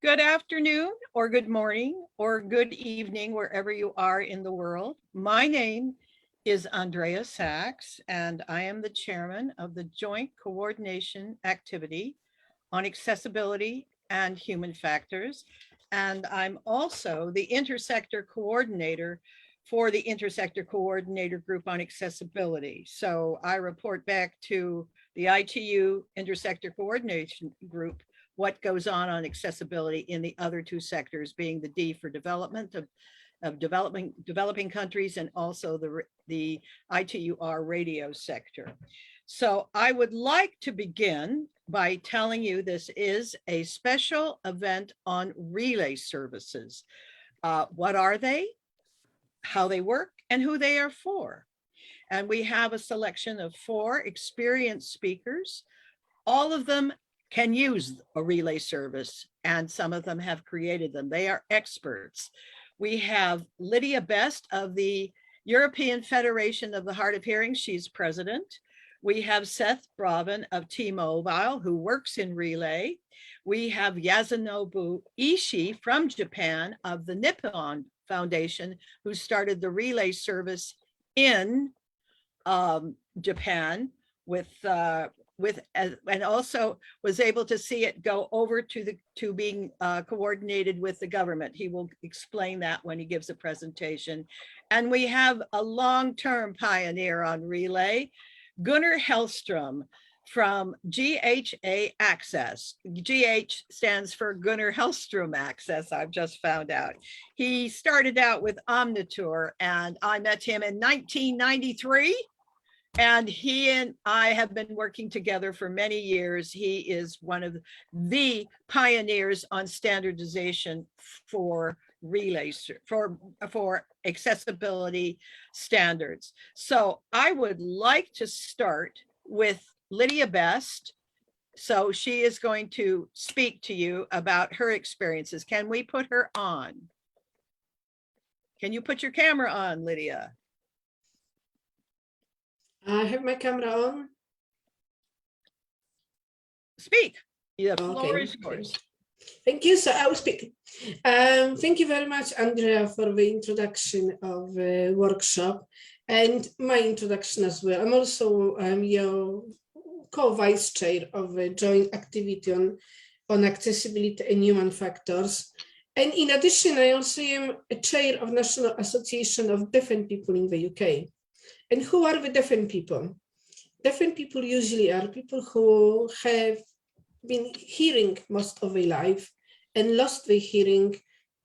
Good afternoon, or good morning, or good evening, wherever you are in the world. My name is Andrea Sachs, and I am the chairman of the Joint Coordination Activity on Accessibility and Human Factors. And I'm also the Intersector Coordinator for the Intersector Coordinator Group on Accessibility. So I report back to the ITU Intersector Coordination Group what goes on accessibility in the other two sectors, being the D for development of developing countries, and also the ITUR radio sector. So I would like to begin by telling you this is a special event on relay services. What are they, how they work, and who they are for? And we have a selection of 4 experienced speakers. All of them can use a relay service, and some of them have created them. They are experts. We have Lydia Best of the European Federation of the Hard of Hearing. She's president. We have Seth Bravin of T-Mobile, who works in relay. We have Yasunobu Ishii from Japan of the Nippon Foundation, who started the relay service in Japan with and also was able to see it go over to being coordinated with the government. He will explain that when he gives a presentation. And we have a long-term pioneer on relay, Gunnar Hellstrom from GHA Access. GH stands for Gunnar Hellstrom Access, I've just found out. He started out with Omniture, and I met him in 1993. And he and I have been working together for many years. He is one of the pioneers on standardization for relays, for accessibility standards. So I would like to start with Lydia Best. So she is going to speak to you about her experiences. Can we put her on? Can you put your camera on, Lydia? I have my camera on. Speak. The floor is yours. Thank you. So I will speak. Thank you very much, Andrea, for the introduction of the workshop and my introduction as well. I'm also your co-vice chair of the joint activity on accessibility and human factors. And in addition, I also am a chair of National Association of Deaf People in the UK. And who are the deaf people? Deaf people usually are people who have been hearing most of their life and lost their hearing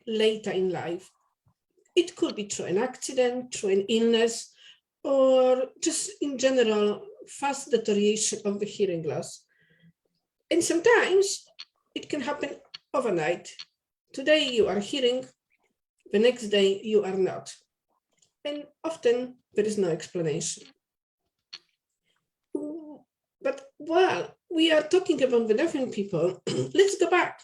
later in life. It could be through an accident, through an illness, or just in general, fast deterioration of the hearing loss. And sometimes it can happen overnight. Today you are hearing, the next day you are not. And often there is no explanation. But while we are talking about the deaf people, let's go back.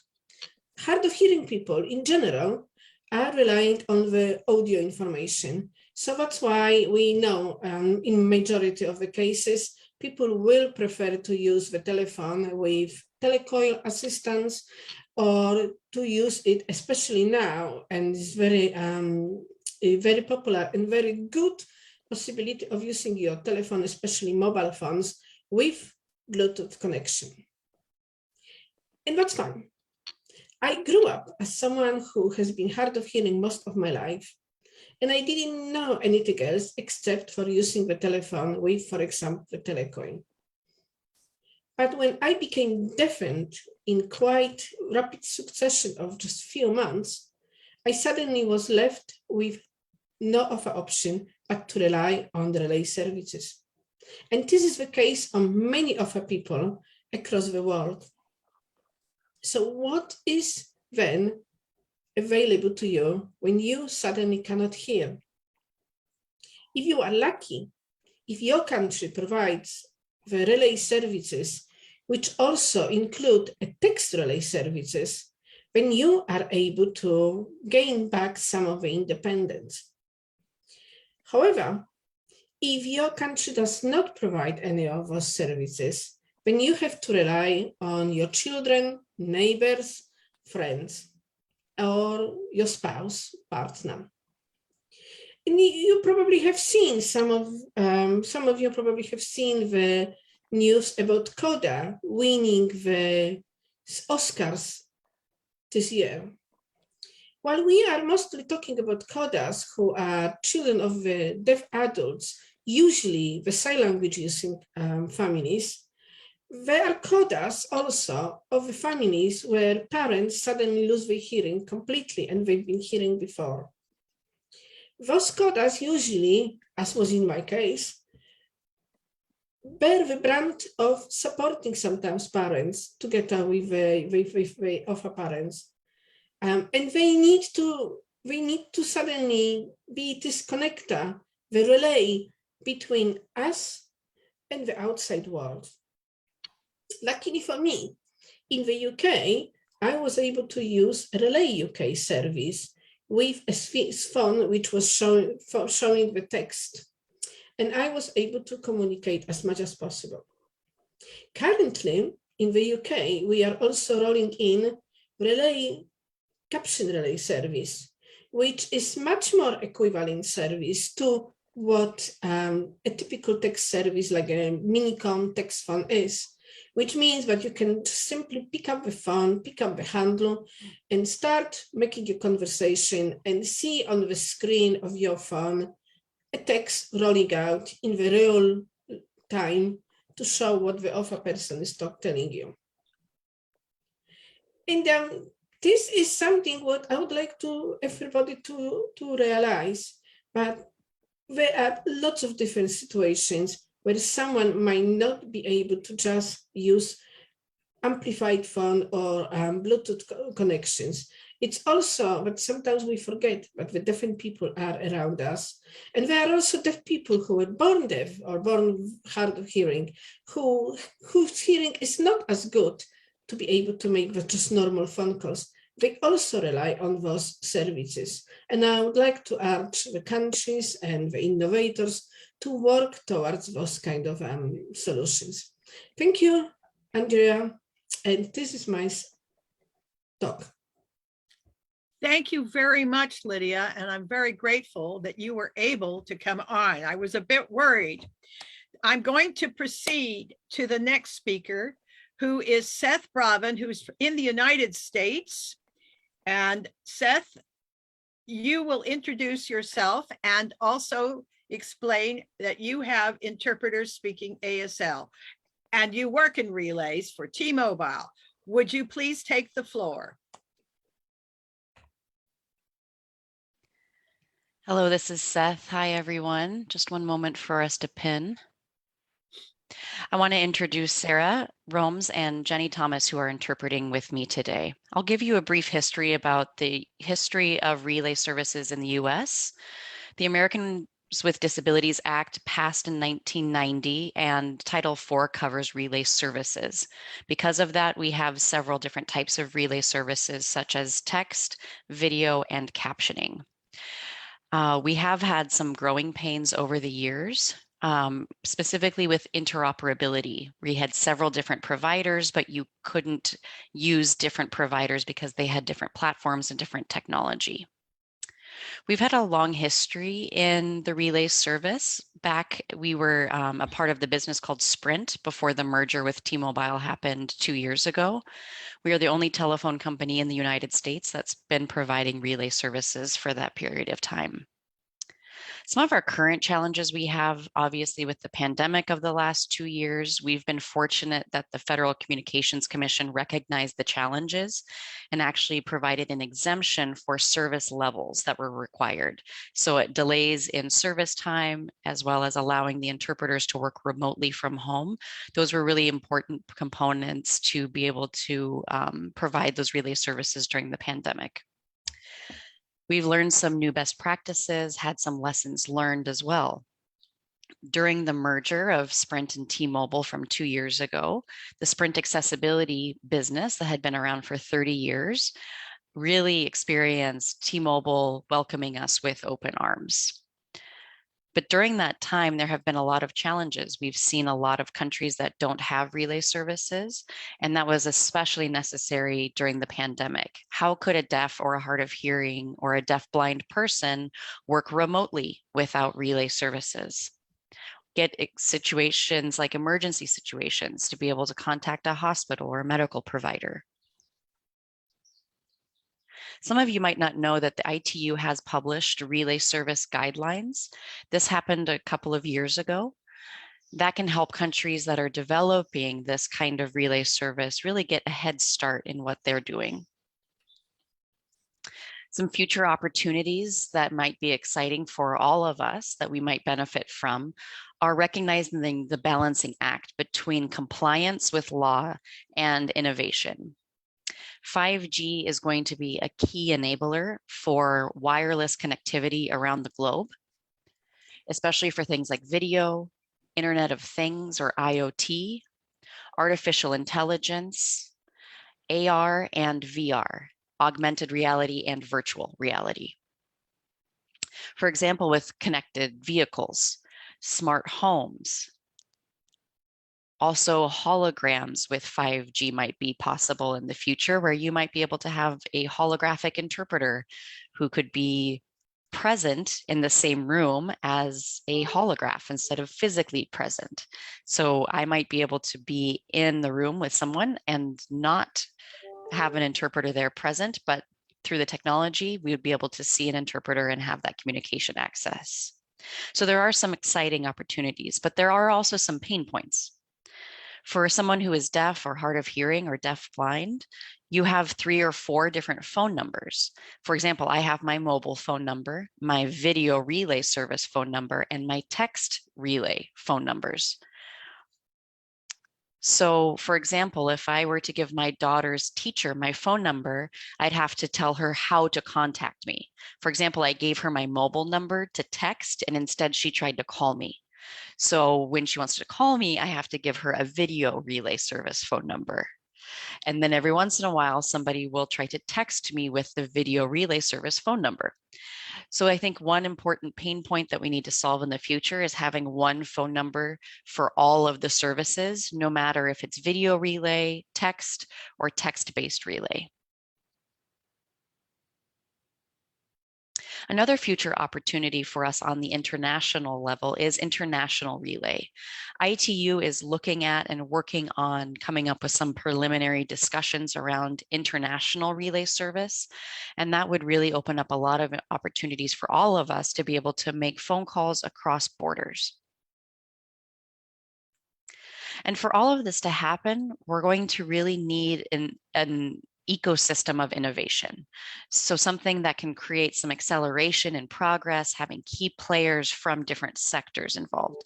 Hard of hearing people in general are relying on the audio information. So that's why we know in majority of the cases, people will prefer to use the telephone with telecoil assistance, or to use it, especially now, and it's very popular and very good possibility of using your telephone, especially mobile phones, with Bluetooth connection. And that's fine. I grew up as someone who has been hard of hearing most of my life, and I didn't know anything else except for using the telephone with, for example, the telecoil. But when I became deafened in quite rapid succession of just few months, I suddenly was left with no other option but to rely on the relay services. And this is the case on many other people across the world. So what is then available to you when you suddenly cannot hear? If you are lucky, if your country provides the relay services, which also include a text relay services, then you are able to gain back some of the independence. However, if your country does not provide any of those services, then you have to rely on your children, neighbors, friends, or your spouse, partner. And you probably have seen some of you probably have seen the news about Coda winning the Oscars this year. While we are mostly talking about CODAs who are children of the deaf adults, usually the sign language using families, there are CODAs also of the families where parents suddenly lose their hearing completely and they've been hearing before. Those CODAs usually, as was in my case, bear the brunt of supporting sometimes parents together with the other parents. And they need to suddenly be this connector, the relay between us and the outside world. Luckily for me, in the UK, I was able to use Relay UK service with a phone which was showing the text. And I was able to communicate as much as possible. Currently, in the UK, we are also rolling in caption relay service, which is much more equivalent service to what a typical text service like a Minicom text phone is, which means that you can simply pick up the phone, pick up the handle, and start making your conversation and see on the screen of your phone a text rolling out in the real time to show what the other person is telling you. And this is something what I would like to everybody to realize, but there are lots of different situations where someone might not be able to just use amplified phone or Bluetooth connections. It's also, but sometimes we forget that the deaf people are around us. And there are also deaf people who were born deaf or born hard of hearing, whose hearing is not as good to be able to make just normal phone calls. They also rely on those services. And I would like to urge the countries and the innovators to work towards those kind of solutions. Thank you, Andrea. And this is my talk. Thank you very much, Lydia. And I'm very grateful that you were able to come on. I was a bit worried. I'm going to proceed to the next speaker, who is Seth Bravin, who's in the United States. And Seth, you will introduce yourself and also explain that you have interpreters speaking ASL and you work in relays for T-Mobile. Would you please take the floor? Hello, this is Seth. Hi, everyone. Just one moment for us to pin. I want to introduce Sarah Romes and Jenny Thomas, who are interpreting with me today. I'll give you a brief history about the history of relay services in the US. The Americans with Disabilities Act passed in 1990, and Title IV covers relay services. Because of that, we have several different types of relay services, such as text, video, and captioning. We have had some growing pains over the years, specifically with interoperability. We had several different providers, but you couldn't use different providers because they had different platforms and different technology. We've had a long history in the relay service. Back, we were a part of the business called Sprint before the merger with T-Mobile happened 2 years ago. We are the only telephone company in the United States that's been providing relay services for that period of time. Some of our current challenges we have, obviously, with the pandemic of the last 2 years, we've been fortunate that the Federal Communications Commission recognized the challenges and actually provided an exemption for service levels that were required. So it delays in service time, as well as allowing the interpreters to work remotely from home. Those were really important components to be able to provide those relay services during the pandemic. We've learned some new best practices, had some lessons learned as well. During the merger of Sprint and T-Mobile from 2 years ago, the Sprint accessibility business that had been around for 30 years really experienced T-Mobile welcoming us with open arms. But during that time, there have been a lot of challenges. We've seen a lot of countries that don't have relay services, and that was especially necessary during the pandemic. How could a deaf or a hard of hearing or a deaf-blind person work remotely without relay services? Get situations like emergency situations to be able to contact a hospital or a medical provider. Some of you might not know that the ITU has published relay service guidelines. This happened a couple of years ago. That can help countries that are developing this kind of relay service really get a head start in what they're doing. Some future opportunities that might be exciting for all of us that we might benefit from are recognizing the balancing act between compliance with law and innovation. 5G is going to be a key enabler for wireless connectivity around the globe, especially for things like video, Internet of Things or IoT, artificial intelligence, AR and VR, augmented reality and virtual reality. For example, with connected vehicles, smart homes, also holograms with 5G might be possible in the future, where you might be able to have a holographic interpreter who could be present in the same room as a holograph instead of physically present. So I might be able to be in the room with someone and not have an interpreter there present, but through the technology, we would be able to see an interpreter and have that communication access. So there are some exciting opportunities, but there are also some pain points. For someone who is deaf or hard of hearing or deaf-blind, you have 3 or 4 different phone numbers. For example, I have my mobile phone number, my video relay service phone number, and my text relay phone numbers. So for example, if I were to give my daughter's teacher my phone number, I'd have to tell her how to contact me. For example, I gave her my mobile number to text, and instead she tried to call me. So when she wants to call me, I have to give her a video relay service phone number. And then every once in a while, somebody will try to text me with the video relay service phone number. So I think one important pain point that we need to solve in the future is having one phone number for all of the services, no matter if it's video relay, text, or text-based relay. Another future opportunity for us on the international level is international relay. ITU is looking at and working on coming up with some preliminary discussions around international relay service. And that would really open up a lot of opportunities for all of us to be able to make phone calls across borders. And for all of this to happen, we're going to really need an ecosystem of innovation. So something that can create some acceleration and progress, having key players from different sectors involved,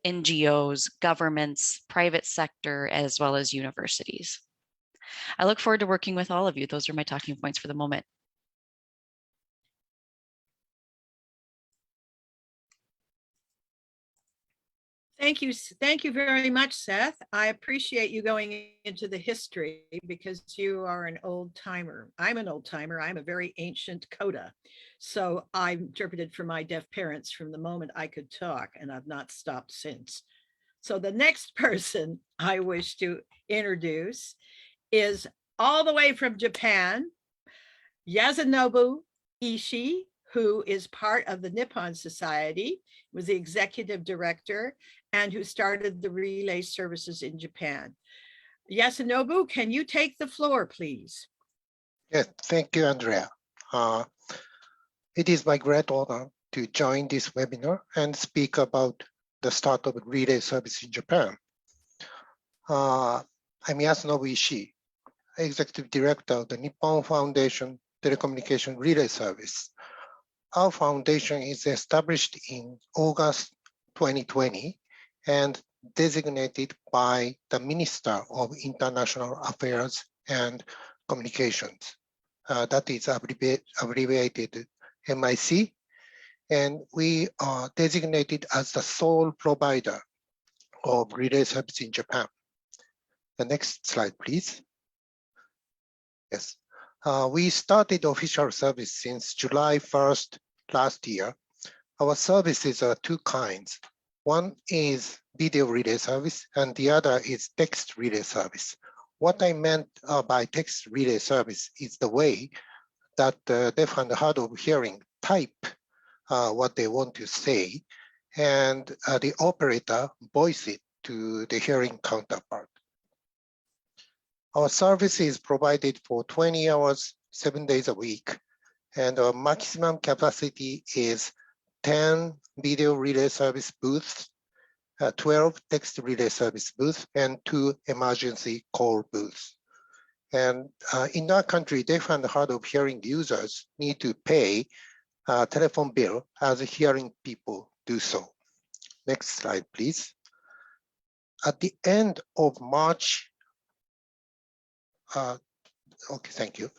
NGOs, governments, private sector, as well as universities. I look forward to working with all of you. Those are my talking points for the moment. Thank you very much, Seth. I appreciate you going into the history because you are an old timer. I'm an old timer. I'm a very ancient coda. So I interpreted for my deaf parents from the moment I could talk, and I've not stopped since. So the next person I wish to introduce is all the way from Japan, Yasunobu Ishii, who is part of the Nippon Society, was the executive director, and who started the relay services in Japan. Yasunobu, can you take the floor, please? Yes, thank you, Andrea. It is my great honor to join this webinar and speak about the start of relay service in Japan. I'm Yasunobu Ishii, Executive Director of the Nippon Foundation Telecommunication Relay Service. Our foundation is established in August 2020 and designated by the Minister of International Affairs and Communications. That is abbreviated MIC. And we are designated as the sole provider of relay service in Japan. The next slide, please. Yes. We started official service since July 1st last year. Our services are two kinds. One is video relay service and the other is text relay service. What I meant by text relay service is the way that the deaf and hard of hearing type what they want to say, and the operator voice it to the hearing counterpart. Our service is provided for 20 hours, 7 days a week, and our maximum capacity is 10 video relay service booths, 12 text relay service booths, and 2 emergency call booths. And in our country, deaf and hard of hearing users need to pay a telephone bill as hearing people do so. Next slide, please. At the end of March, okay, thank you.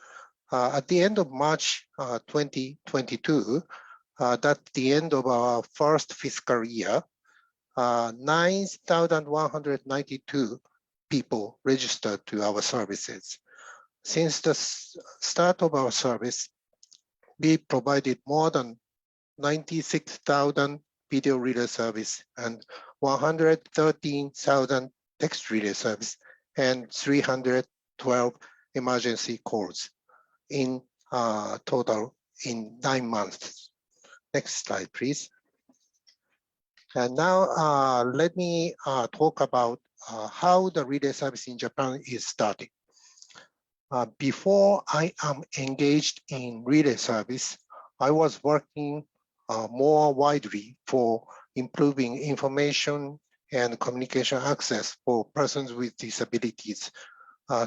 At the end of March 2022, that's the end of our first fiscal year, 9,192 people registered to our services. Since the start of our service, we provided more than 96,000 video relay service and 113,000 text relay service and 312 emergency calls in total in 9 months. Next slide, please. And now let me talk about how the relay service in Japan is starting. Before I am engaged in relay service, I was working more widely for improving information and communication access for persons with disabilities,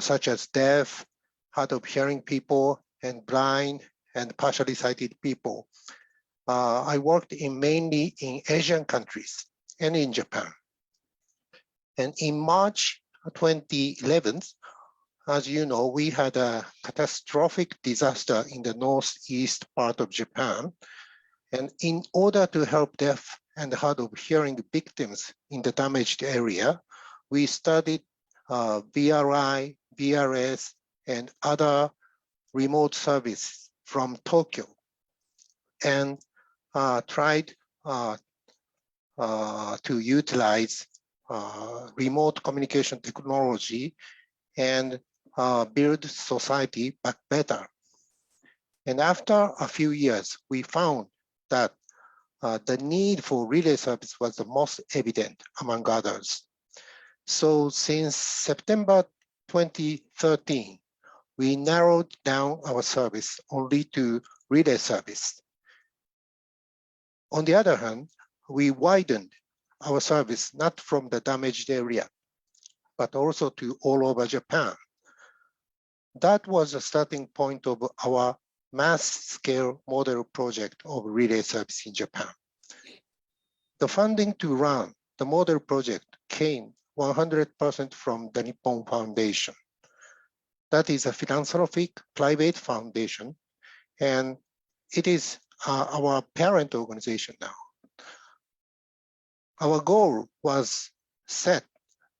such as deaf, hard of hearing people, and blind and partially sighted people. I worked mainly in Asian countries and in Japan. And in March 2011, as you know, we had a catastrophic disaster in the northeast part of Japan. And in order to help deaf and hard of hearing victims in the damaged area, we studied VRI, VRS, and other remote service from Tokyo, and tried to utilize remote communication technology and build society back better. And after a few years, we found that the need for relay service was the most evident among others. So since September 2013, we narrowed down our service only to relay service. On the other hand, we widened our service not from the damaged area, but also to all over Japan. That was the starting point of our mass-scale model project of relay service in Japan. The funding to run the model project came 100% from the Nippon Foundation. That is a philanthropic private foundation, and it is our parent organization now. Our goal was set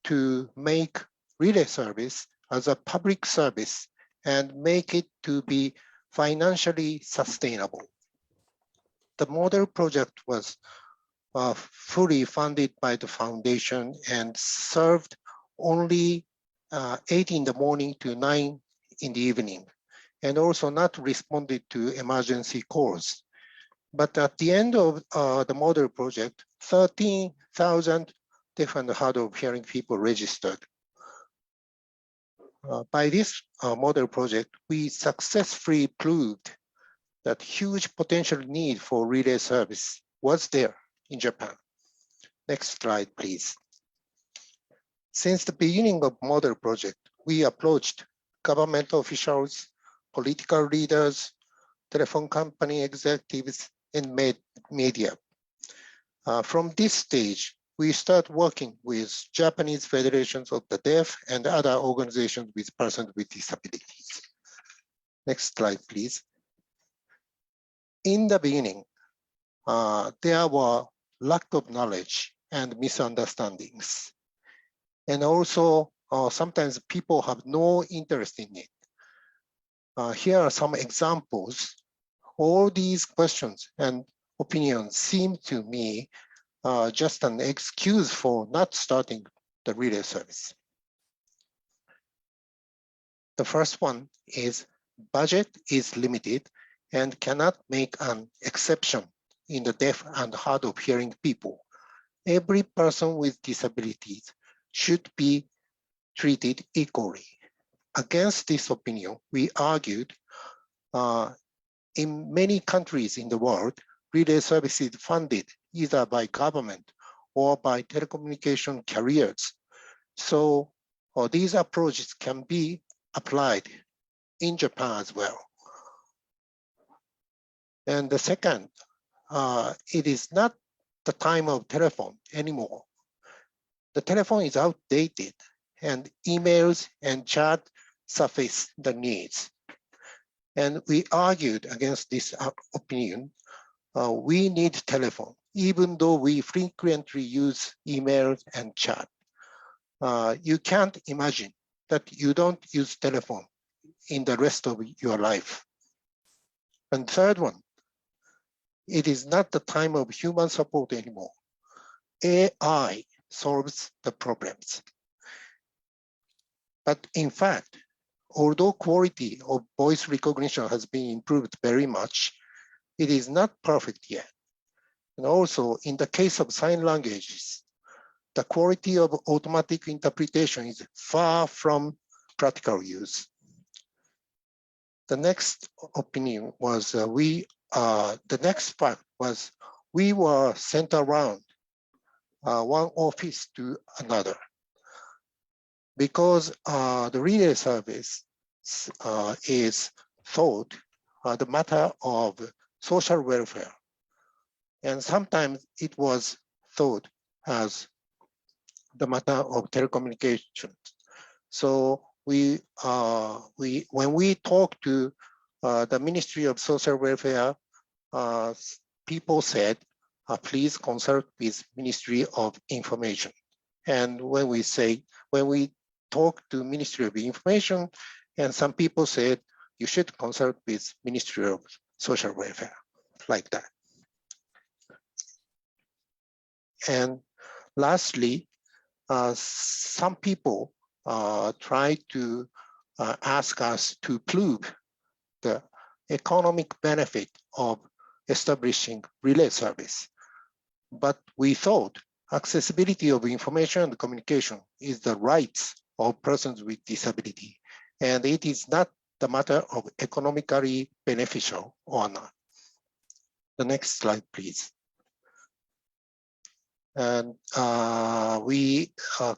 to make relay service as a public service and make it to be financially sustainable. The model project was fully funded by the foundation and served only 8 in the morning to 9 in the evening, and also not responded to emergency calls. But at the end of the model project, 13,000 deaf and hard of hearing people registered. By this model project, we successfully proved that huge potential need for relay service was there in Japan. Next slide, please. Since the beginning of model project, we approached government officials, political leaders, telephone company executives, and media. From this stage, we start working with Japanese federations of the deaf and other organizations with persons with disabilities. Next slide, please. In the beginning, there were lack of knowledge and misunderstandings. And also, sometimes people have no interest in it. Here are some examples. All these questions and opinion seem to me just an excuse for not starting the relay service. The first one is budget is limited and cannot make an exception in the deaf and hard of hearing people. Every person with disabilities should be treated equally. Against this opinion, we argued in many countries in the world, relay services funded either by government or by telecommunication carriers. So these approaches can be applied in Japan as well. And the second, it is not the time of telephone anymore. The telephone is outdated and emails and chat suffice the needs. And we argued against this opinion. We need telephone, even though we frequently use email and chat. You can't imagine that you don't use telephone in the rest of your life. And third one, it is not the time of human support anymore. AI solves the problems. But in fact, although quality of voice recognition has been improved very much, it is not perfect yet. And also, in the case of sign languages, the quality of automatic interpretation is far from practical use. The next opinion was the next part was we were sent around one office to another because the relay service is thought the matter of social welfare. And sometimes it was thought as the matter of telecommunications. So when we talked to the Ministry of Social Welfare, people said, please consult with Ministry of Information. And when we talk to Ministry of Information, and some people said, you should consult with Ministry of Social Welfare, like that. And lastly, some people try to ask us to prove the economic benefit of establishing relay service. But we thought accessibility of information and communication is the rights of persons with disability, and it is not the matter of economically beneficial or not. The next slide, please. And we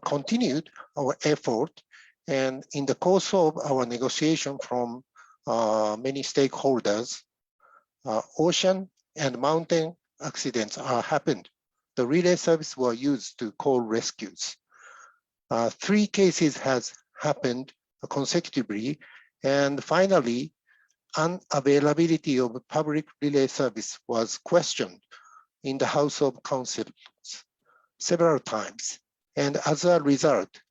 continued our effort, and in the course of our negotiation from many stakeholders, ocean and mountain accidents happened. The relay service were used to call rescues. 3 cases has happened consecutively, and finally, unavailability of public relay service was questioned in the House of Councils several times. And as a result,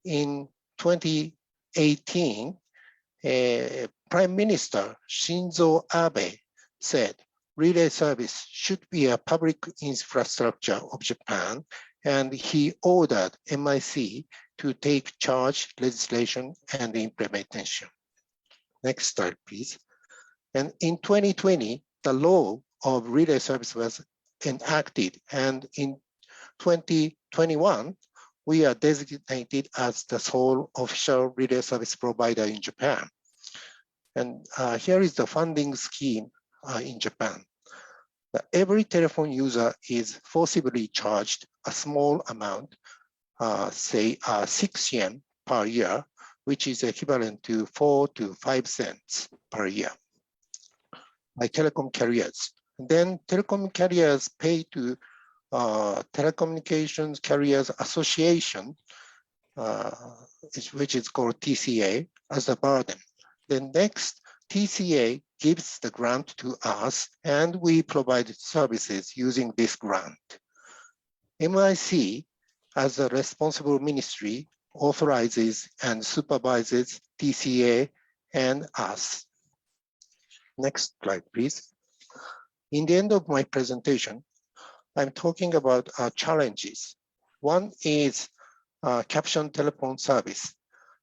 in 2018, Prime Minister Shinzo Abe said, relay service should be a public infrastructure of Japan, and he ordered MIC to take charge legislation and implementation. Next slide, please. And in 2020, the law of relay service was enacted, and in 2021, we are designated as the sole official relay service provider in Japan. And here is the funding scheme in Japan. Every telephone user is forcibly charged a small amount, say 6 yen per year, which is equivalent to 4 to 5 cents per year by telecom carriers. Then telecom carriers pay to Telecommunications Carriers Association, which is called TCA, as a burden. Then next, TCA gives the grant to us, and we provide services using this grant. MIC, as a responsible ministry, authorizes and supervises TCA and us. Next slide, please. In the end of my presentation, I'm talking about challenges. One is caption telephone service.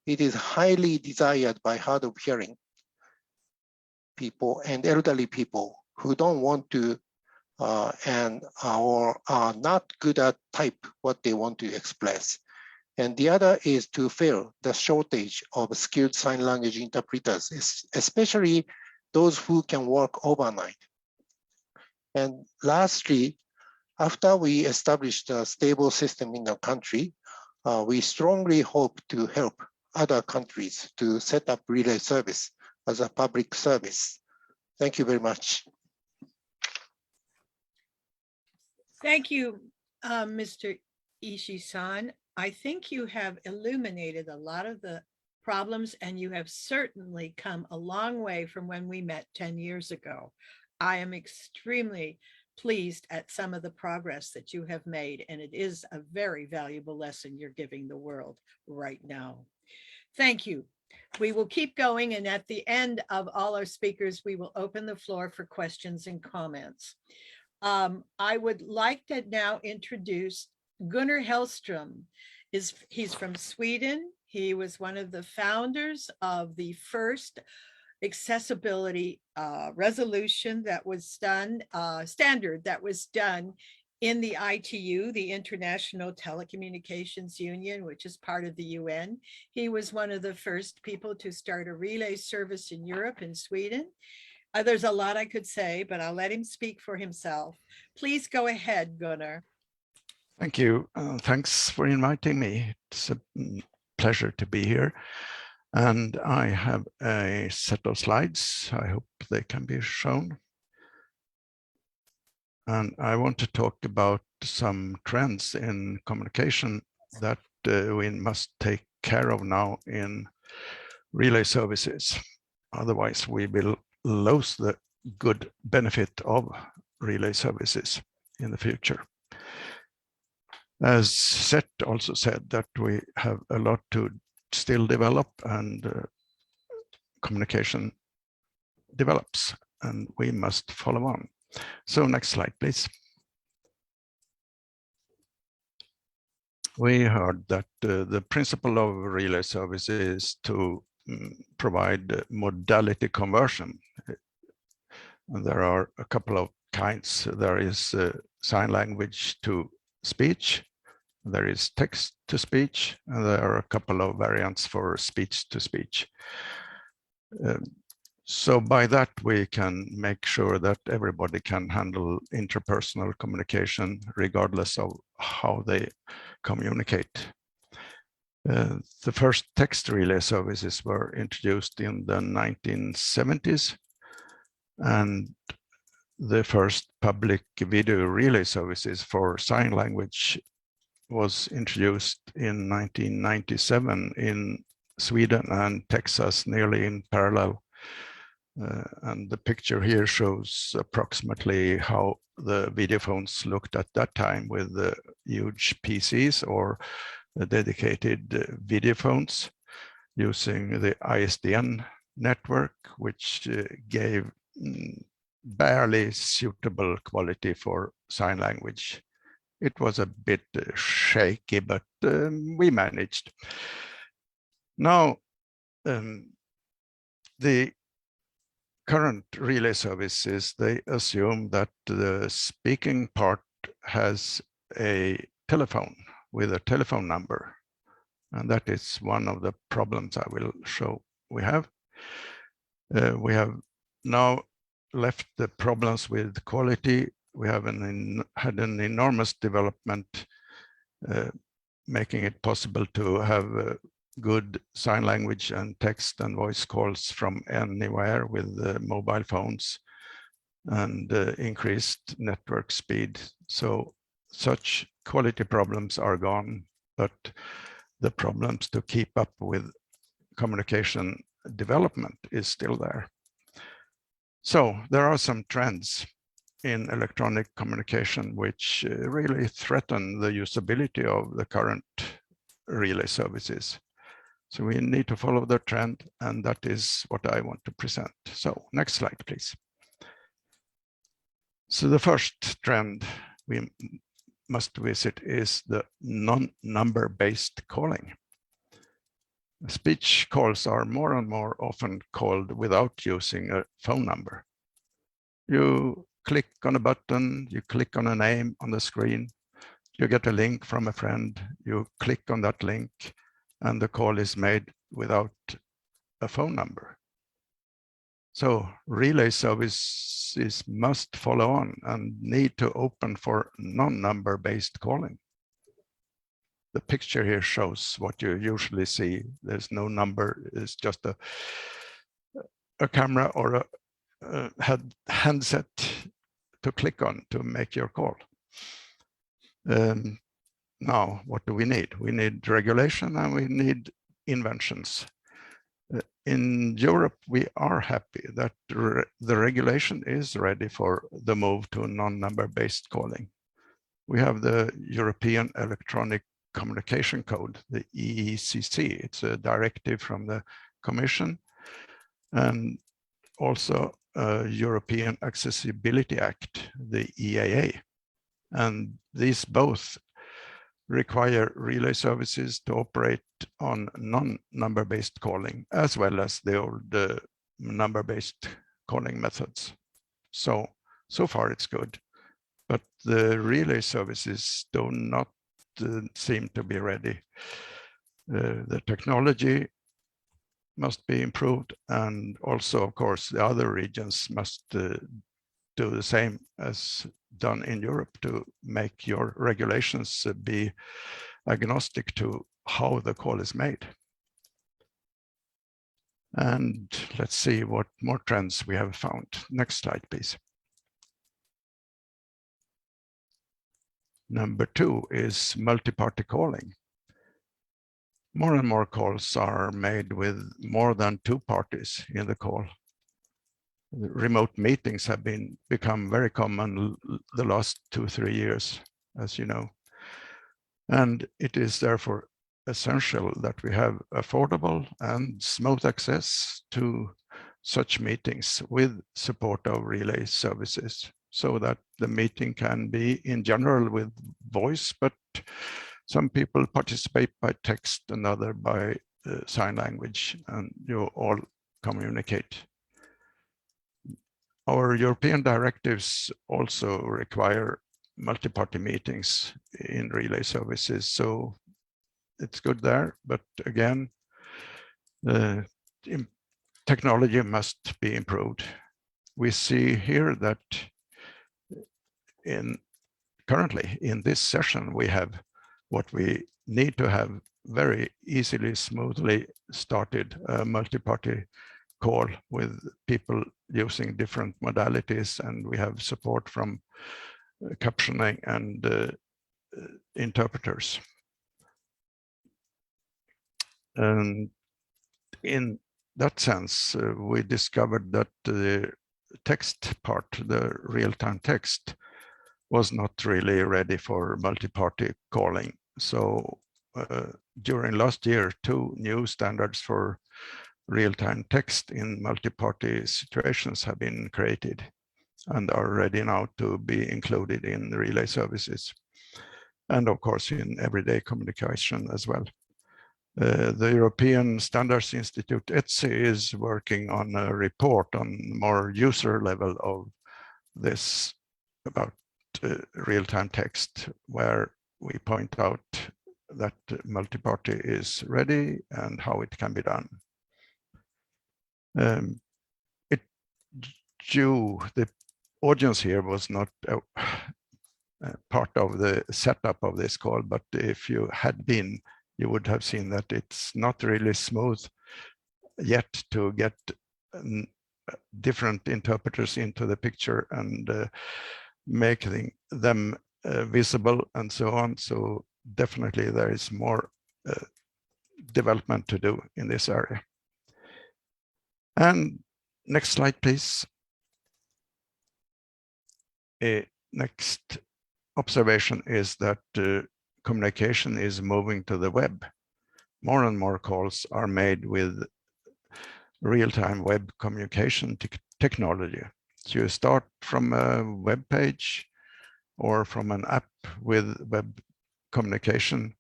It is highly desired by hard of hearing people and elderly people who don't want to or are not good at type what they want to express. And the other is to fill the shortage of skilled sign language interpreters, especially those who can work overnight. And lastly, after we established a stable system in the country, we strongly hope to help other countries to set up relay service as a public service. Thank you very much. Thank you, Mr. Ishii-san. I think you have illuminated a lot of the problems, and you have certainly come a long way from when we met 10 years ago. I am extremely pleased at some of the progress that you have made, and it is a very valuable lesson you're giving the world right now. Thank you. We will keep going, and at the end of all our speakers, we will open the floor for questions and comments. I would like to now introduce Gunnar Hellström. He's from Sweden. He was one of the founders of the first accessibility resolution that was done, standard that was done in the ITU, the International Telecommunications Union, which is part of the UN. He was one of the first people to start a relay service in Europe and Sweden. There's a lot I could say, but I'll let him speak for himself. Please go ahead, Gunnar. Thank you. Thanks for inviting me. It's a pleasure to be here. And I have a set of slides. I hope they can be shown. And I want to talk about some trends in communication that we must take care of now in relay services. Otherwise, we will lose the good benefit of relay services in the future. As Seth also said, that we have a lot to still develop, and communication develops, and we must follow on. So next slide, please. We heard that the principle of relay service is to provide modality conversion. And there are a couple of kinds. There is sign language to speech, there is text to speech, and there are a couple of variants for speech to speech. So by that, we can make sure that everybody can handle interpersonal communication regardless of how they communicate. The first text relay services were introduced in the 1970s, and the first public video relay services for sign language was introduced in 1997 in Sweden and Texas, nearly in parallel. And the picture here shows approximately how the video phones looked at that time, with the huge PCs or the dedicated video phones using the ISDN network, which gave barely suitable quality for sign language. It was a bit shaky, but we managed. Now, the current relay services, they assume that the speaking part has a telephone with a telephone number. And that is one of the problems I will show we have. We have now left the problems with quality. We have had an enormous development, making it possible to have good sign language and text and voice calls from anywhere with mobile phones and increased network speed. So such quality problems are gone, but the problems to keep up with communication development is still there. So there are some trends in electronic communication which really threaten the usability of the current relay services. So we need to follow the trend, and that is what I want to present. So next slide, please. So the first trend we must visit is the non-number based calling. Speech calls are more and more often called without using a phone number. You click on a button, you click on a name on the screen, you get a link from a friend, you click on that link, and the call is made without a phone number. So relay services must follow on and need to open for non-number based calling. The picture here shows what you usually see. There's no number, it's just a camera or a handset to click on to make your call. Now, what do we need? We need regulation and we need inventions. In Europe, we are happy that the regulation is ready for the move to non-number based calling. We have the European Electronic Communication Code, the EECC. It's a directive from the Commission, and also a European Accessibility Act, the EAA. And these both require relay services to operate on non-number based calling, as well as the old number based calling methods. So far it's good, but the relay services do not seem to be ready. The technology must be improved, and also, of course, the other regions must do the same as done in Europe to make your regulations be agnostic to how the call is made. And let's see what more trends we have found. Next slide, please. Number 2 is multi-party calling. More and more calls are made with more than 2 parties in the call. Remote meetings have become very common the last 2-3 years, as you know. And it is therefore essential that we have affordable and smooth access to such meetings with support of relay services, so that the meeting can be in general with voice, but some people participate by text and other by sign language, and you all communicate. Our European directives also require multi-party meetings in relay services, so it's good there. But again, the technology must be improved. We see here that currently in this session, we have what we need to have very easily, smoothly started a multi-party call with people using different modalities, and we have support from captioning and interpreters. And in that sense, we discovered that the text part, the real-time text, was not really ready for multi-party calling. So during last year, 2 new standards for real-time text in multi-party situations have been created and are ready now to be included in the relay services, and of course in everyday communication as well. The European Standards Institute, ETSI, is working on a report on more user level of this about real-time text, where we point out that multi-party is ready and how it can be done. The audience here was not part of the setup of this call, but if you had been, you would have seen that it's not really smooth yet to get different interpreters into the picture and making them visible and so on. So definitely there is more development to do in this area. And next slide, please. Next observation is that communication is moving to the web. More and more calls are made with real-time web communication technology. you start from a web page or from an app with web communication,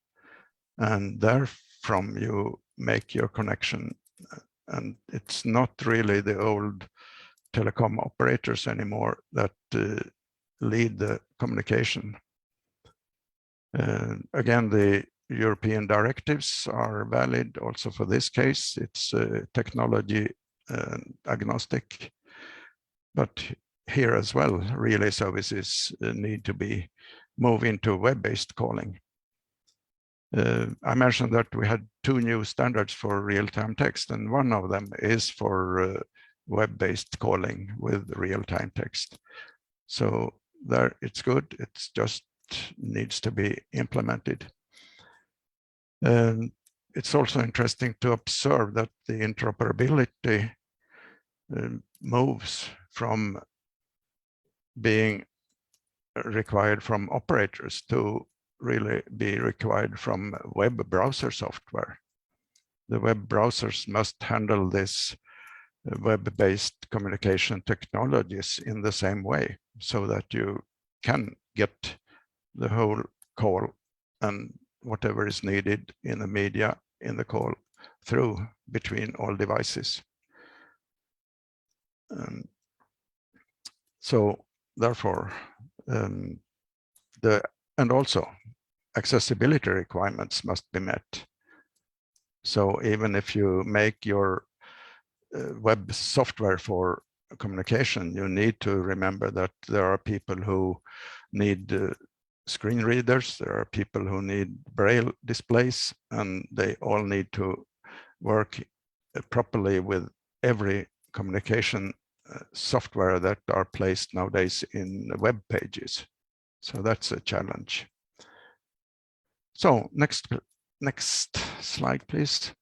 and therefrom you make your connection. And it's not really the old telecom operators anymore that lead the communication. Again, the European directives are valid also for this case. It's technology agnostic, but here as well, relay services need to be moved into web-based calling. I mentioned that we had 2 new standards for real-time text, and one of them is for web-based calling with real-time text. So there, it's good. It's just needs to be implemented. And it's also interesting to observe that the interoperability moves from being required from operators to really be required from web browser software. The web browsers must handle this web-based communication technologies in the same way, so that you can get the whole call and whatever is needed in the media in the call through between all devices. So therefore, and also accessibility requirements must be met. So even if you make your web software for communication, you need to remember that there are people who need screen readers, there are people who need braille displays, and they all need to work properly with every communication software that are placed nowadays in web pages. So that's a challenge. So next slide, please.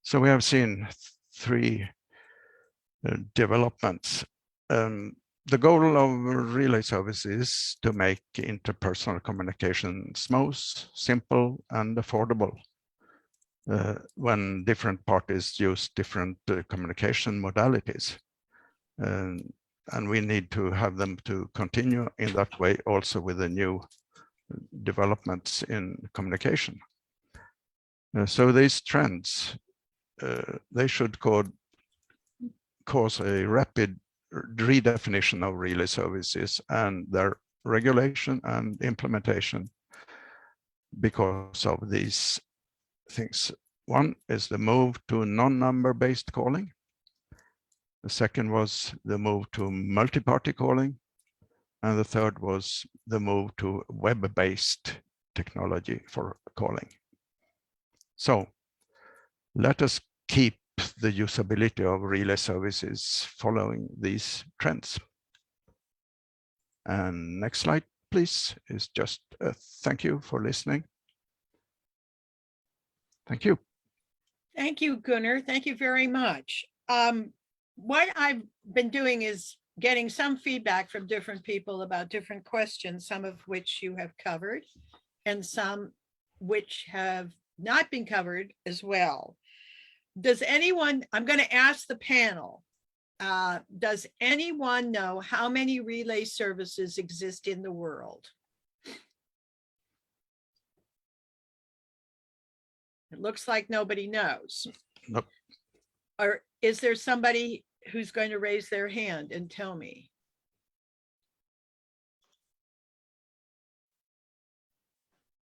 So we have seen 3 developments. The goal of relay service is to make interpersonal communication smooth, simple, and affordable when different parties use different communication modalities. And we need to have them to continue in that way also with the new developments in communication. So these trends, they should cause a rapid redefinition of relay services and their regulation and implementation because of these things. One is the move to non-number based calling. The second was the move to multi-party calling. And the third was the move to web-based technology for calling. So let us keep the usability of relay services following these trends. And next slide, please, is just a thank you for listening. Thank you. Thank you, Gunnar. Thank you very much. What I've been doing is getting some feedback from different people about different questions, some of which you have covered and some which have not been covered as well. Does anyone, I'm going to ask the panel, does anyone know how many relay services exist in the world? It looks like nobody knows. Nope. Or is there somebody who's going to raise their hand and tell me?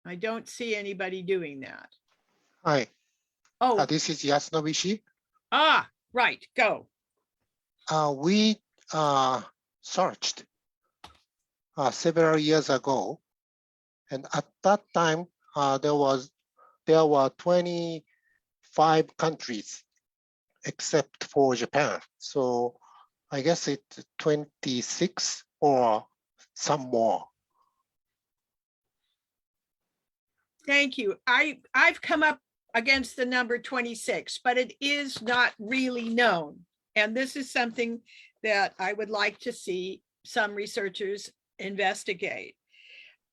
I don't see anybody doing that. Hi, Oh, this is Yasunobu. right, go. We searched several years ago, and at that time there were 25 countries except for Japan. So I guess it's 26 or some more. Thank you. I've come up against the number 26, but it is not really known. And this is something that I would like to see some researchers investigate.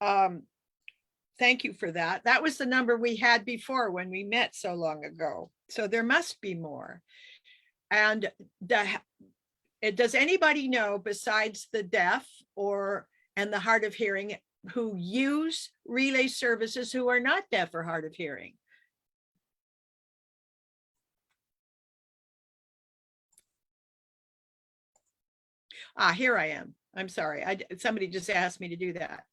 Thank you for that. That was the number we had before when we met so long ago. So there must be more. And does anybody know besides the deaf and the hard of hearing who use relay services who are not deaf or hard of hearing? Here I am. I'm sorry. Somebody just asked me to do that.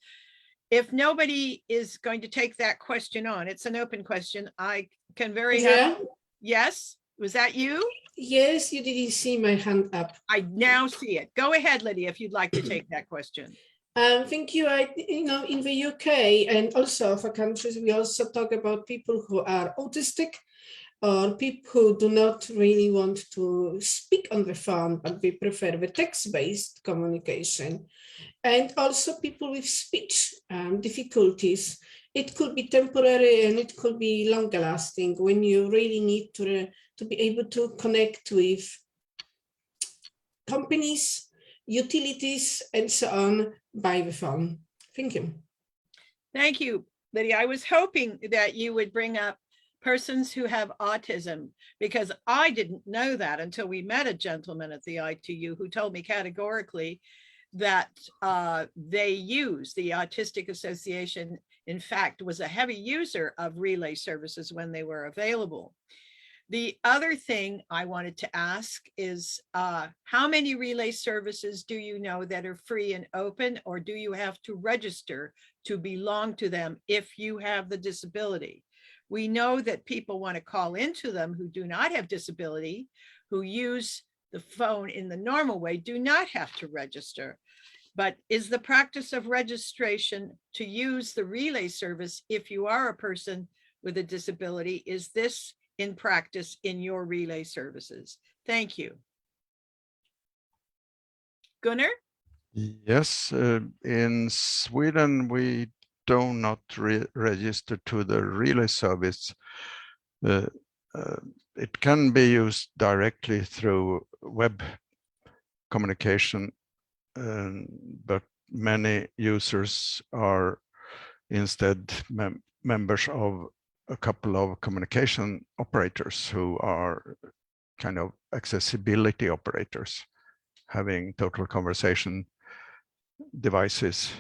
If nobody is going to take that question on, it's an open question. I can very happy. Yes, was that you? Yes, you didn't see my hand up. I now see it. Go ahead, Lydia, if you'd like to take that question. Thank you. In the UK and also other countries, we also talk about people who are autistic or people who do not really want to speak on the phone, but they prefer the text-based communication. And also people with speech difficulties. It could be temporary and it could be longer lasting when you really need to be able to connect with companies, utilities, and so on by the phone. Thank you. Thank you, Lydia. I was hoping that you would bring up persons who have autism, because I didn't know that until we met a gentleman at the ITU who told me categorically that they use the Autistic Association, in fact, was a heavy user of relay services when they were available. The other thing I wanted to ask is how many relay services do you know that are free and open, or do you have to register to belong to them if you have the disability? We know that people want to call into them who do not have disability, who use the phone in the normal way, do not have to register. But is the practice of registration to use the relay service if you are a person with a disability, is this in practice in your relay services? Thank you. Gunnar? Yes, in Sweden, we do not register to the relay service. It can be used directly through web communication, but many users are instead members of a couple of communication operators who are kind of accessibility operators, having total conversation devices.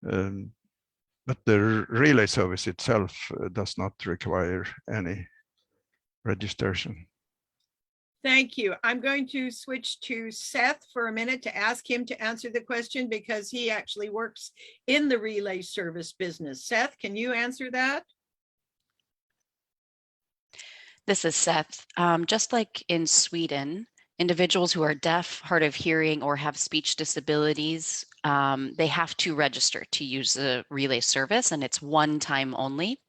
But the relay service itself does not require any registration. Thank you. I'm going to switch to Seth for a minute to ask him to answer the question, because he actually works in the relay service business. Seth, can you answer that? This is Seth. Just like in Sweden, individuals who are deaf, hard of hearing, or have speech disabilities, they have to register to use the relay service, and it's one time only.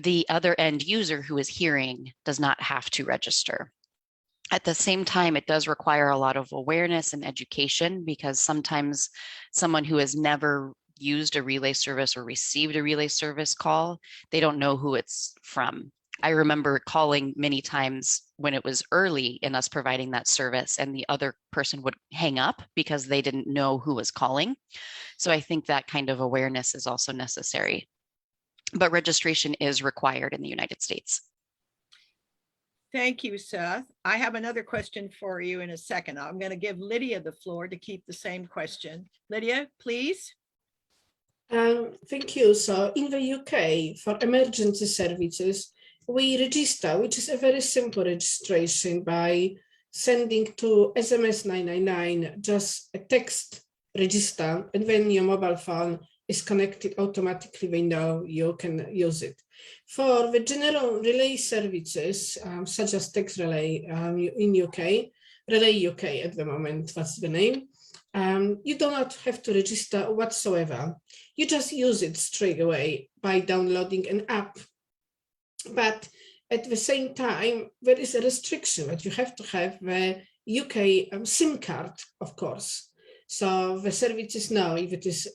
The other end user who is hearing does not have to register. At the same time, it does require a lot of awareness and education, because sometimes someone who has never used a relay service or received a relay service call, they don't know who it's from. I remember calling many times when it was early in us providing that service, and the other person would hang up because they didn't know who was calling. So I think that kind of awareness is also necessary. But registration is required in the United States. Thank you, Seth. I have another question for you in a second. I'm going to give Lydia the floor to keep the same question. Lydia, please. Thank you. So in the UK, for emergency services, we register, which is a very simple registration by sending to SMS 999 just a text register, and then your mobile phone is connected automatically. They know you can use it. For the general relay services, such as text relay in UK, Relay UK at the moment, that's the name, you do not have to register whatsoever. You just use it straight away by downloading an app. But at the same time, there is a restriction that you have to have the UK SIM card, of course. So the services know if it is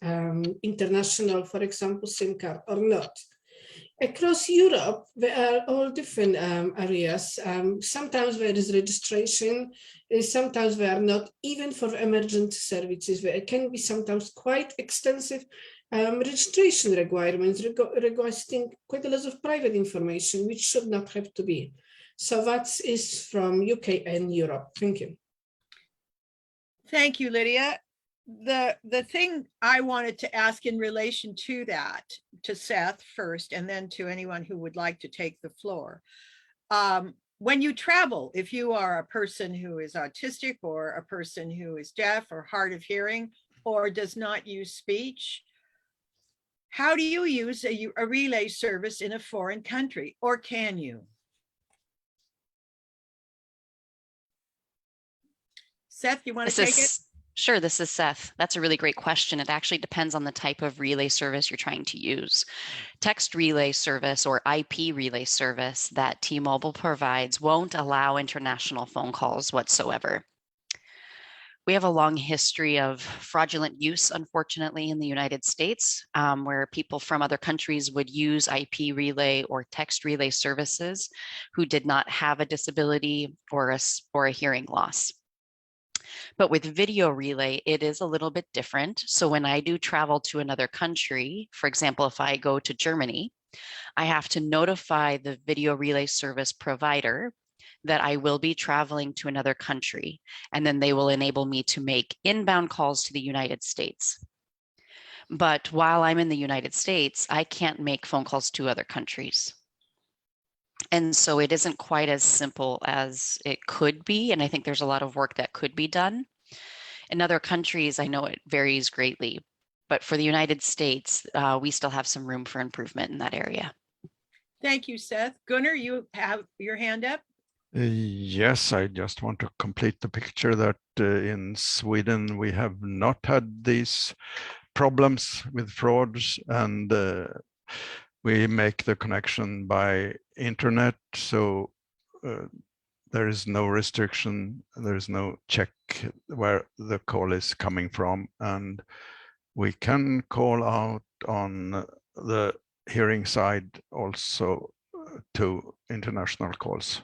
international, for example, SIM card or not. Across Europe, there are all different areas. Sometimes there is registration, sometimes there are not. Even for emergency services, there can be sometimes quite extensive registration requirements requesting quite a lot of private information, which should not have to be. So that is from UK and Europe. Thank you. Thank you, Lydia. The thing I wanted to ask in relation to that, to Seth first, and then to anyone who would like to take the floor. When you travel, if you are a person who is autistic or a person who is deaf or hard of hearing or does not use speech, how do you use a relay service in a foreign country, or can you? Seth, you want to take it? Sure, this is Seth. That's a really great question. It actually depends on the type of relay service you're trying to use. Text relay service or IP relay service that T-Mobile provides won't allow international phone calls whatsoever. We have a long history of fraudulent use, unfortunately, in the United States, where people from other countries would use IP relay or text relay services who did not have a disability or a hearing loss. But with video relay, it is a little bit different. So when I do travel to another country, for example, if I go to Germany, I have to notify the video relay service provider that I will be traveling to another country, and then they will enable me to make inbound calls to the United States. But while I'm in the United States, I can't make phone calls to other countries. And so it isn't quite as simple as it could be. And I think there's a lot of work that could be done. In other countries, I know it varies greatly. But for the United States, we still have some room for improvement in that area. Thank you, Seth. Gunnar, you have your hand up. Yes, I just want to complete the picture that in Sweden, we have not had these problems with frauds, and we make the connection by internet. So there is no restriction, there is no check where the call is coming from. And we can call out on the hearing side also to international calls.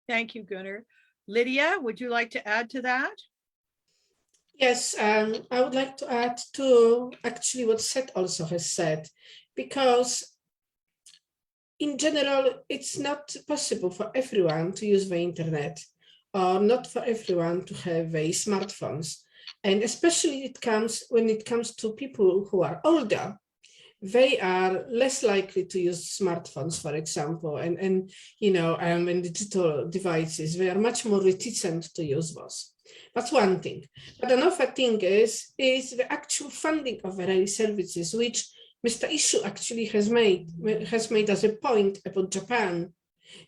Thank you, Gunnar. Lydia, would you like to add to that? Yes, I would like to add to actually what Seth also has said, because in general, it's not possible for everyone to use the internet, or not for everyone to have smartphones. And especially when it comes to people who are older, they are less likely to use smartphones, for example, and digital devices. They are much more reticent to use those. That's one thing. But another thing is the actual funding of the relay services, which Mr. Ishu actually has made as a point about Japan.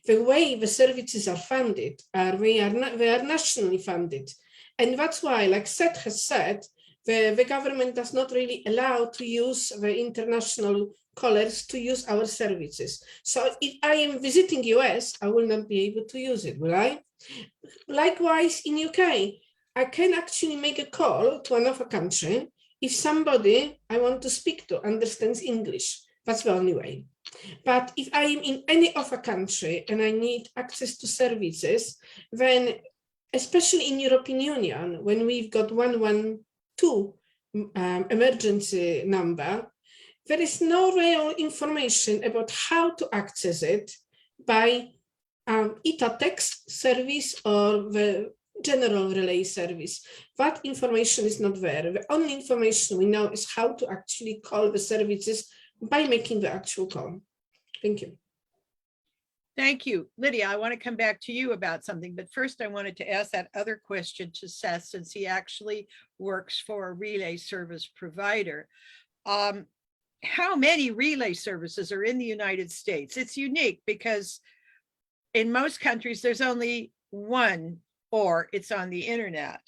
The way the services are funded, they are nationally funded. And that's why, like Seth has said, the government does not really allow to use the international callers to use our services. So if I am visiting US, I will not be able to use it, will I? Likewise, in UK, I can actually make a call to another country if somebody I want to speak to understands English. That's the only way. But if I am in any other country and I need access to services, then especially in European Union, when we've got 112 emergency number, there is no real information about how to access it by either text service or the general relay service. That information is not there. The only information we know is how to actually call the services by making the actual call. Thank you. Thank you. Lydia, I want to come back to you about something, but first I wanted to ask that other question to Seth, since he actually works for a relay service provider. How many relay services are in the United States? It's unique because in most countries, there's only one, or it's on the internet.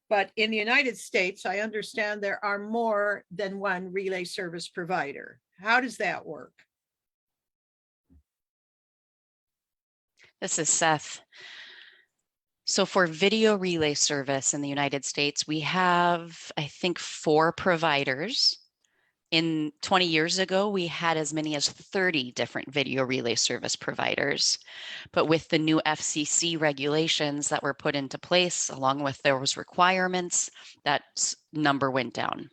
But in the United States, I understand there are more than one relay service provider. How does that work? This is Seth. So for video relay service in the United States, we have, I think, 4 providers. In 20 years ago, we had as many as 30 different video relay service providers. But with the new FCC regulations that were put into place, along with those requirements, that number went down.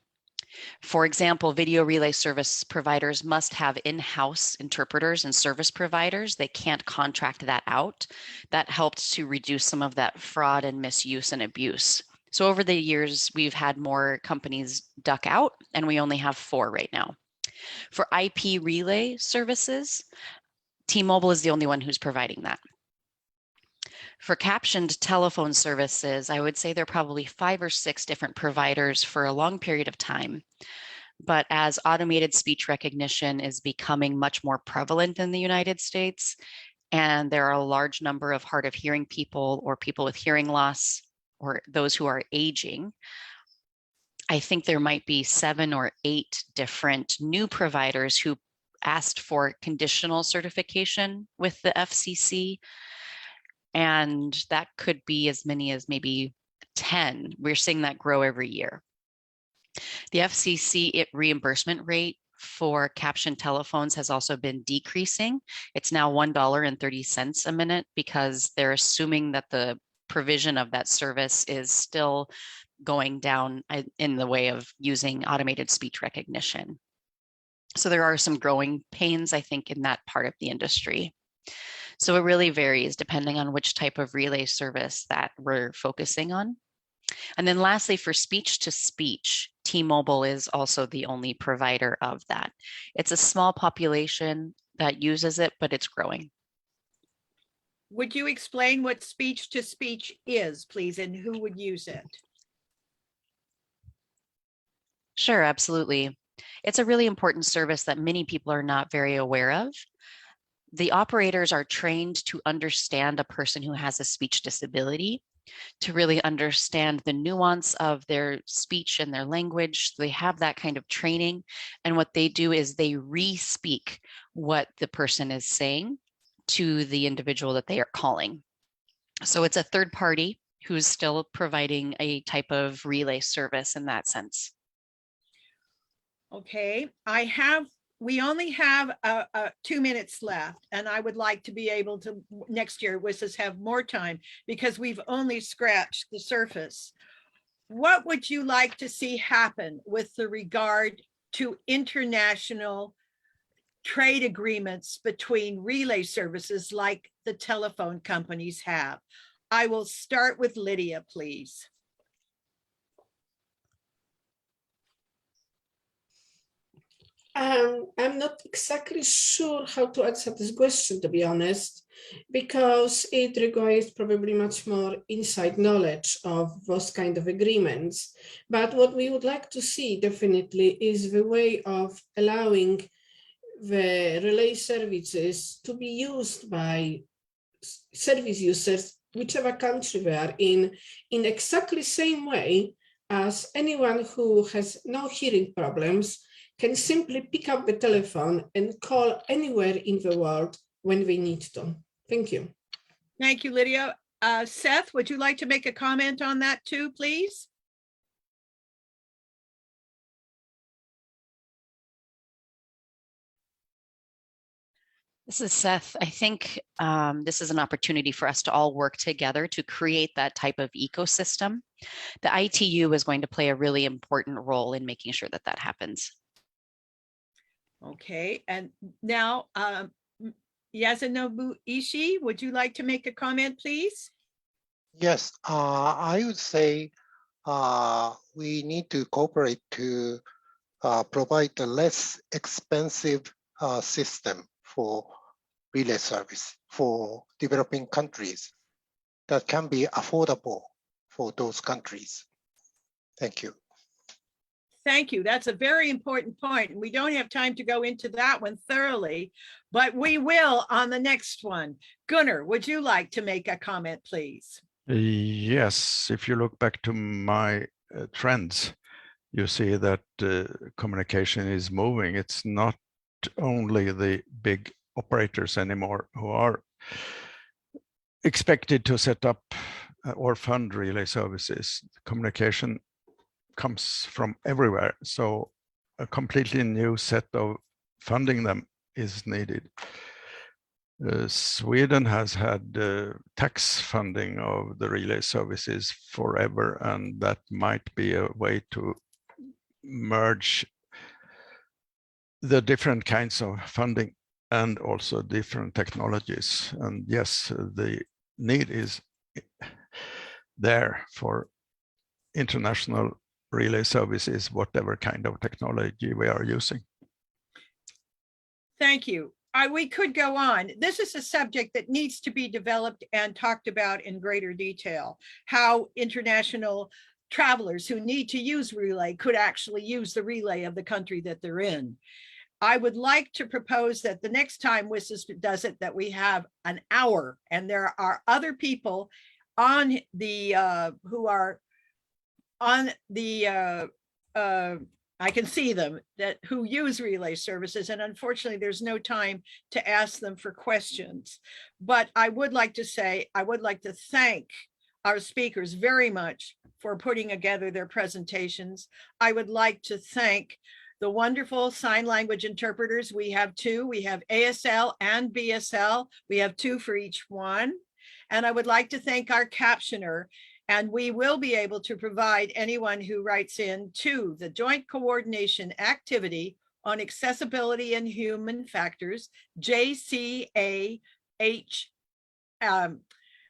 For example, video relay service providers must have in-house interpreters and service providers. They can't contract that out. That helped to reduce some of that fraud and misuse and abuse. So over the years, we've had more companies duck out, and we only have 4 right now. For IP relay services, T-Mobile is the only one who's providing that. For captioned telephone services, I would say there are probably 5 or 6 different providers for a long period of time. But as automated speech recognition is becoming much more prevalent in the United States, and there are a large number of hard of hearing people or people with hearing loss or those who are aging, I think there might be 7 or 8 different new providers who asked for conditional certification with the FCC. And that could be as many as maybe 10. We're seeing that grow every year. The FCC reimbursement rate for captioned telephones has also been decreasing. It's now $1.30 a minute because they're assuming that the provision of that service is still going down in the way of using automated speech recognition. So there are some growing pains, I think, in that part of the industry. So it really varies depending on which type of relay service that we're focusing on. And then lastly, for speech to speech, T-Mobile is also the only provider of that. It's a small population that uses it, but it's growing. Would you explain what speech to speech is, please, and who would use it? Sure, absolutely. It's a really important service that many people are not very aware of. The operators are trained to understand a person who has a speech disability, to really understand the nuance of their speech and their language. They have that kind of training. And what they do is they re-speak what the person is saying to the individual that they are calling. So it's a third party who's still providing a type of relay service in that sense. Okay, we only have 2 minutes left, and I would like to be able to next year with us have more time because we've only scratched the surface. What would you like to see happen with the regard to international trade agreements between relay services like the telephone companies have? I will start with Lydia, please. I'm not exactly sure how to answer this question, to be honest, because it requires probably much more inside knowledge of those kind of agreements. But what we would like to see definitely is the way of allowing the relay services to be used by service users, whichever country they are in exactly same way as anyone who has no hearing problems can simply pick up the telephone and call anywhere in the world when they need to. Thank you. Thank you, Lydia. Seth, would you like to make a comment on that too, please? This is Seth. I think this is an opportunity for us to all work together to create that type of ecosystem. The ITU is going to play a really important role in making sure that that happens. Okay, and now Yasunobu Ishii, would you like to make a comment, please? Yes, I would say we need to cooperate to provide a less expensive system for relay service for developing countries that can be affordable for those countries. Thank you. Thank you. That's a very important point. We don't have time to go into that one thoroughly, but we will on the next one. Gunnar, would you like to make a comment, please? Yes, if you look back to my trends, you see that communication is moving. It's not only the big operators anymore who are expected to set up or fund relay services. Communication comes from everywhere. So a completely new set of funding them is needed. Sweden has had tax funding of the relay services forever, and that might be a way to merge the different kinds of funding and also different technologies. And yes, the need is there for international relay services, whatever kind of technology we are using. Thank you. We could go on. This is a subject that needs to be developed and talked about in greater detail. How international travelers who need to use relay could actually use the relay of the country that they're in. I would like to propose that the next time WSIS does it, that we have an hour, and there are other people on the who are on the I can see them that who use relay services, and unfortunately there's no time to ask them for questions. But I would like to say, I would like to thank our speakers very much for putting together their presentations. I would like to thank the wonderful sign language interpreters. We have two, we have ASL and BSL. We have two for each one. And I would like to thank our captioner. And we will be able to provide anyone who writes in to the Joint Coordination Activity on Accessibility and Human Factors, JCAH,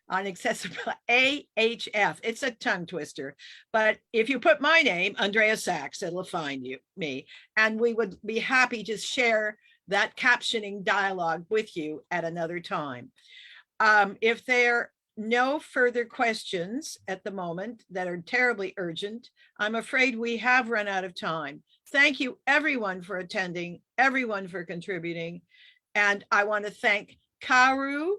on accessible AHF. It's a tongue twister, but if you put my name, Andrea Sachs, it'll find me. And we would be happy to share that captioning dialogue with you at another time. If there no further questions at the moment that are terribly urgent, I'm afraid we have run out of time. Thank you everyone for attending, everyone for contributing. And I want to thank Karu,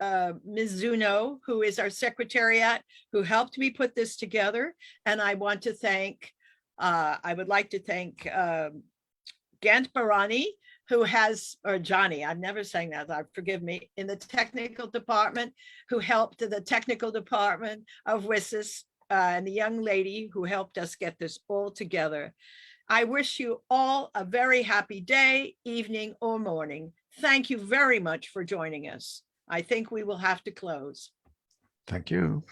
Mizuno, who is our secretariat, who helped me put this together. And I want to thank, I would like to thank Gant Barani, who has, or Johnny, I'm never saying that, forgive me, in the technical department, who helped the technical department of WSIS, and the young lady who helped us get this all together. I wish you all a very happy day, evening, or morning. Thank you very much for joining us. I think we will have to close. Thank you.